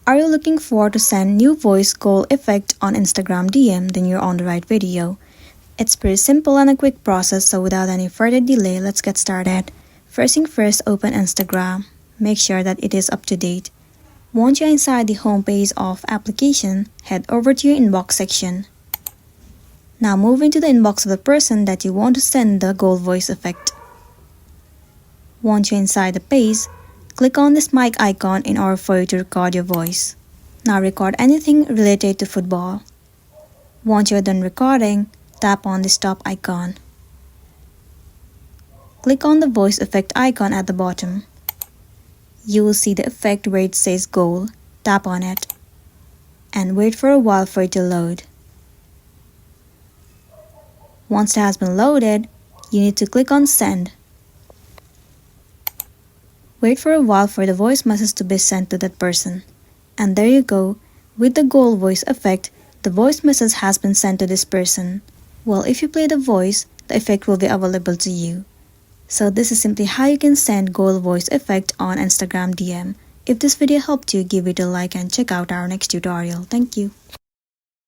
Are you looking for to send new voice goal effect on Instagram DM? Then you're on the right video. It's pretty simple and a quick process, so without any further delay, let's get started. First thing first, open Instagram. Make sure that it is up to date. Once you're inside the home page of application, head over to your inbox section. Now move into the inbox of the person that you want to send the goal voice effect. Once you're inside the page, click on this mic icon in order for you to record your voice. Now record anything related to football. Once you're done recording, tap on the stop icon. Click on the voice effect icon at the bottom. You will see the effect where it says goal. Tap on it and wait for a while for it to load. Once it has been loaded, you need to click on send. Wait for a while for the voice message to be sent to that person. And there you go. With the goal voice effect, the voice message has been sent to this person. Well, if you play the voice, the effect will be available to you. So this is simply how you can send goal voice effect on Instagram DM. If this video helped you, give it a like and check out our next tutorial. Thank you.